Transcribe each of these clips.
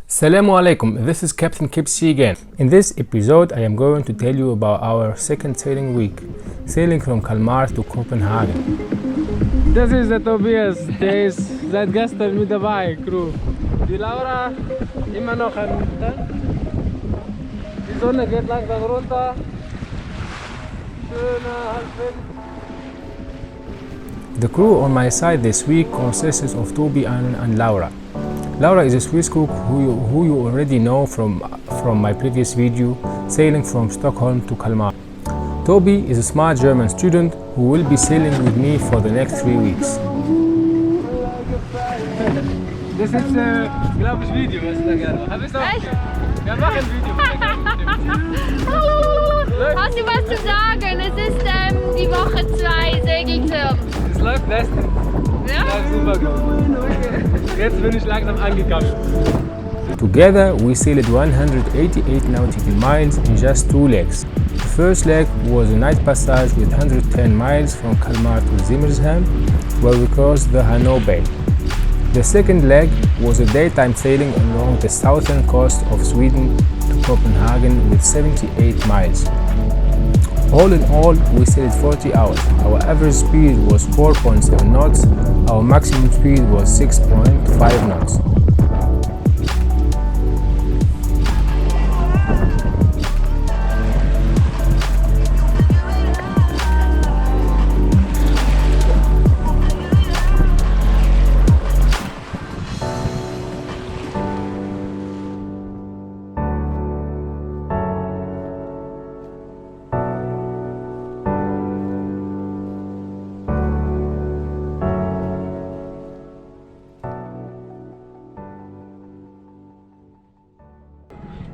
Assalamu alaikum, this is Captain Kebsi again. In this episode I am going to tell you about our second sailing week, sailing from Kalmar to Copenhagen. Das ist der Tobias, der ist seit gestern mit dabei, Crew. Die Laura immer noch am Stand. Die Sonne geht langsam runter. Schöner Halbwind. The crew on my side this week consists of Toby and Laura. Laura is a Swiss cook who you already know from my previous video, sailing from Stockholm to Kalmar. Toby is a smart German student who will be sailing with me for the next 3 weeks. Das ist, glaube ich, Video, was du da gerne machst. Hab ich's auch? Ja, mach ein Video. Hast du was zu sagen? Es ist die Woche 2 Segeltürm. Es läuft bestens. Ja? Ja, super gut. Jetzt bin ich langsam angekommen. Together we sailed 188 nautical miles in just 2 legs. The first leg was a night passage with 110 miles from Kalmar to Simrishamn, where we crossed the Hanoi Bay. The second leg was a daytime sailing along the southern coast of Sweden to Copenhagen with 78 miles. All in all, we sailed 40 hours. Our average speed was 4.7 knots, our maximum speed was 6.5 knots.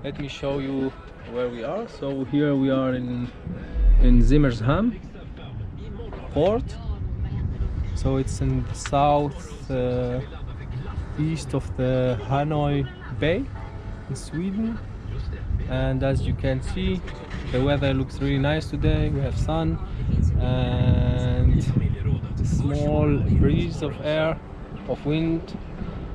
Let me show you where we are. So here we are in Simrishamn port. So it's in the south east of the Hanoi Bay in Sweden. And as you can see, the weather looks really nice today. We have sun and a small breeze of air, of wind.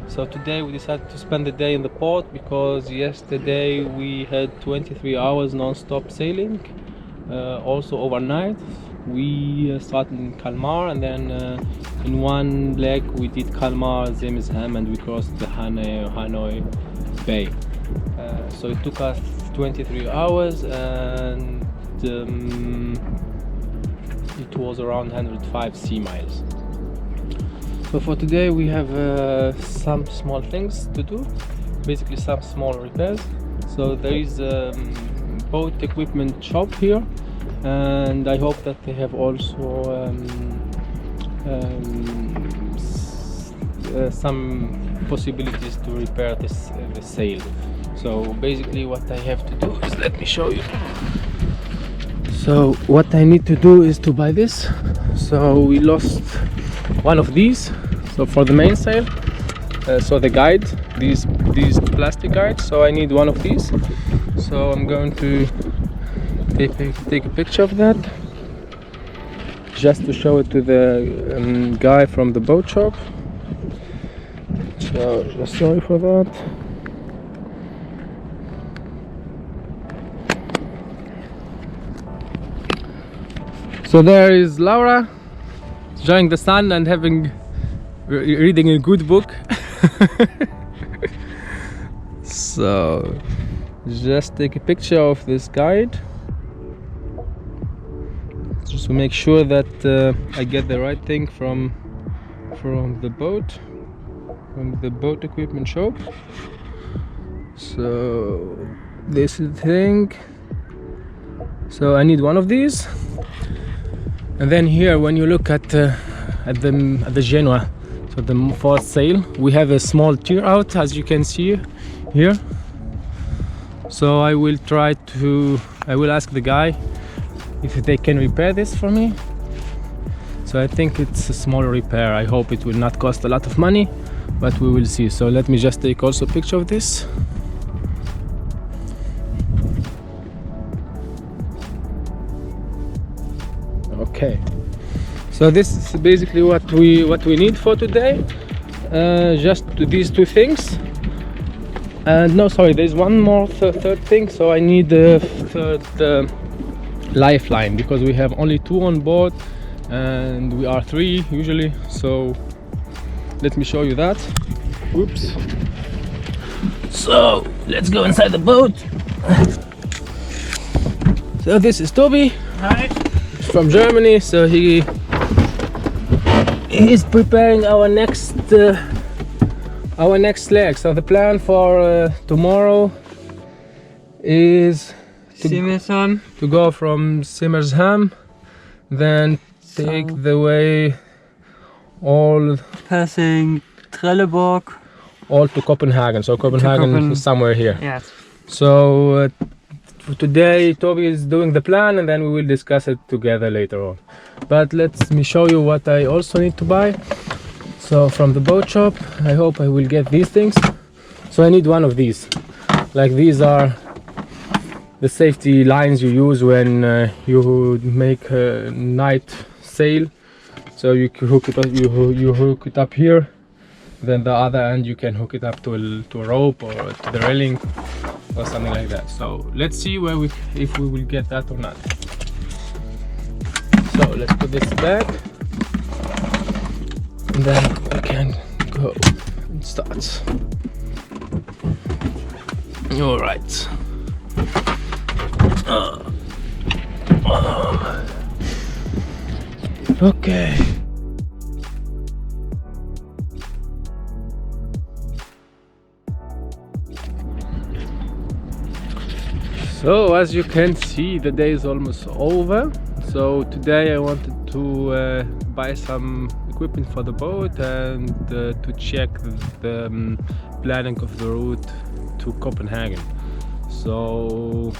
So today we decided to spend the day in the port because yesterday we had 23 hours non-stop sailing, also overnight. We started in Kalmar and then in one leg we did Kalmar, Simrishamn, and we crossed the Hanoi Bay. So it took us 23 hours and it was around 105 sea miles. So for today we have some small things to do, basically some small repairs. So there is a boat equipment shop here, and I hope that they have also some possibilities to repair the sail. So basically what I have to do is, let me show you. So what I need to do is to buy this. So we lost one of these, so for the mainsail, so the guide, these plastic guides, so I need one of these. So I'm going to take a picture of that just to show it to the guy from the boat shop. So sorry for that. So there is Laura enjoying the sun and reading a good book. So just take a picture of this guide just to make sure that I get the right thing from the boat equipment shop. So this is the thing. So I need one of these. And then here, when you look at the Genoa, so the fourth sail, we have a small tear out, as you can see here. So I will ask the guy if they can repair this for me. So I think it's a small repair. I hope it will not cost a lot of money, but we will see. So let me just take also a picture of this. Okay, so this is basically what we need for today. Just these two things. And no, sorry, there's one more third thing. So I need the third lifeline, because we have only 2 on board and we are 3 usually. So let me show you that. Oops. So let's go inside the boat. So this is Toby. Hi. From Germany. So he is preparing our next leg. So the plan for tomorrow is to go from Simmershamn, then take the way all passing Trelleborg, all to Copenhagen. So Copenhagen is somewhere here. yes. So today Toby is doing the plan, and then we will discuss it together later on. But let me show you what I also need to buy. So from the boat shop, I hope I will get these things. So I need one of these. Like, these are the safety lines you use when you make a night sail. So you can hook it up, you hook it up here, then the other end you can hook it up to a rope or to the railing or something like that. So let's see if we will get that or not. So let's put this back, and then we can go and start. All right. Okay. So as you can see, the day is almost over. So today I wanted to buy some equipment for the boat and to check the planning of the route to Copenhagen. So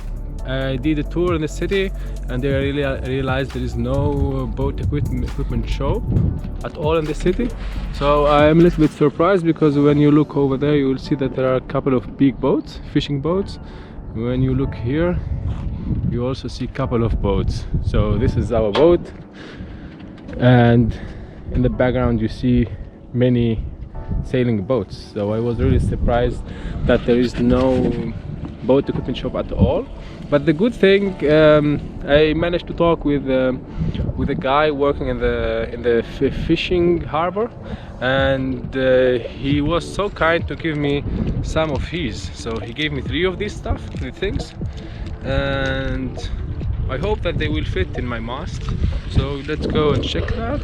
I did a tour in the city, and I really realized there is no boat equipment shop at all in the city. So I'm a little bit surprised, because when you look over there you will see that there are a couple of big boats, fishing boats. When you look here you also see a couple of boats. So this is our boat, and in the background you see many sailing boats. So I was really surprised that there is no boat equipment shop at all. But the good thing, I managed to talk with a guy working in the fishing harbor, and he was so kind to give me some of his. So he gave me 3 of these things, and I hope that they will fit in my mast. So let's go and check that.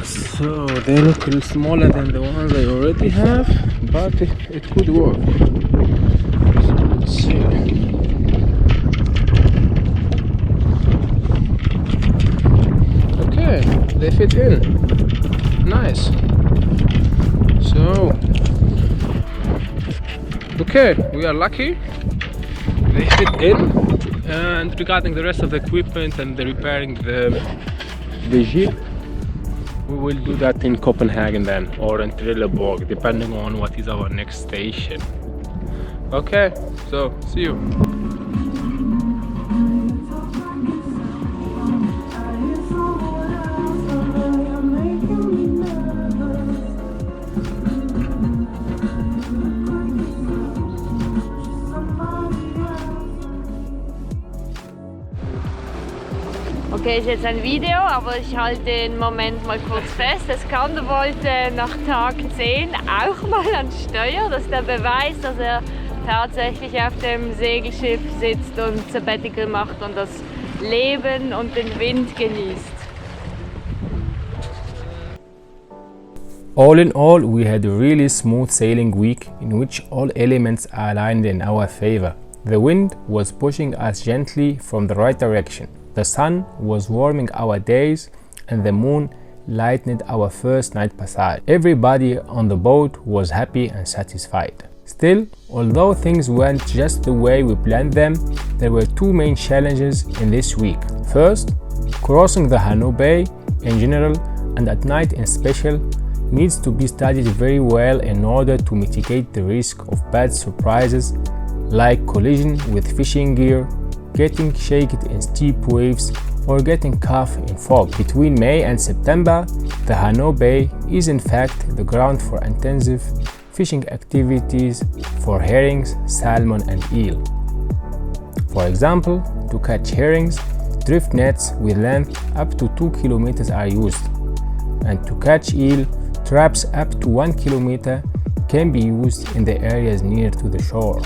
So they look a little smaller than the ones I already have, but it could work. So let's see. Okay, they fit in. Nice. So, okay, we are lucky. They fit in. And regarding the rest of the equipment and the repairing the jeep, we will do that in Copenhagen then, or in Trelleborg, depending on what is our next station. Okay, so see you. Okay, ist jetzt ein Video, aber ich halte den Moment mal kurz fest. Das Kander wollte nach Tag 10 auch mal an Steuer. Das ist der Beweis, dass er tatsächlich auf dem Segelschiff sitzt und Sabbatical macht und das Leben und den Wind genießt. All in all, we had a really smooth sailing week in which all elements aligned in our favor. The wind was pushing us gently from the right direction. The sun was warming our days, and the moon lightened our first night passage. Everybody on the boat was happy and satisfied. Still, although things went just the way we planned them, there were 2 main challenges in this week. First, crossing the Hanau Bay in general and at night in special needs to be studied very well in order to mitigate the risk of bad surprises like collision with fishing gear, getting shaken in steep waves, or getting caught in fog. Between May and September, the Hanau Bay is in fact the ground for intensive fishing activities for herrings, salmon and eel. For example, to catch herrings, drift nets with length up to 2 kilometers are used, and to catch eel, traps up to 1 kilometer can be used in the areas near to the shore.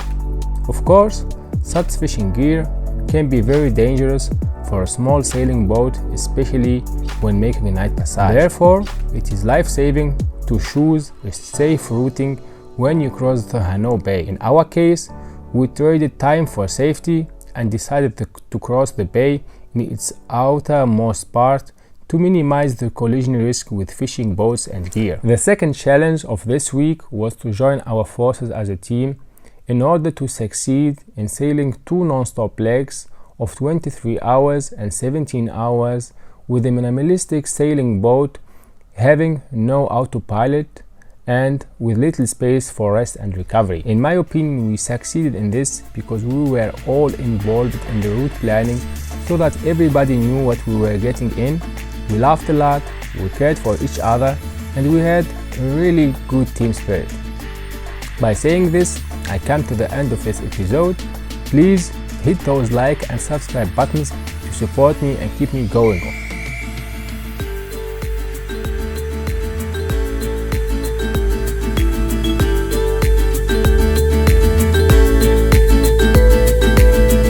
Of course, such fishing gear can be very dangerous for a small sailing boat, especially when making a night passage. Therefore, it is life-saving to choose a safe routing when you cross the Hanau Bay. In our case, we traded time for safety and decided to cross the bay in its outermost part to minimize the collision risk with fishing boats and gear. The second challenge of this week was to join our forces as a team in order to succeed in sailing 2 non-stop legs of 23 hours and 17 hours with a minimalistic sailing boat having no autopilot and with little space for rest and recovery. In my opinion, we succeeded in this because we were all involved in the route planning so that everybody knew what we were getting in. We laughed a lot, we cared for each other, and we had a really good team spirit. By saying this, I come to the end of this episode. Please hit those like and subscribe buttons to support me and keep me going.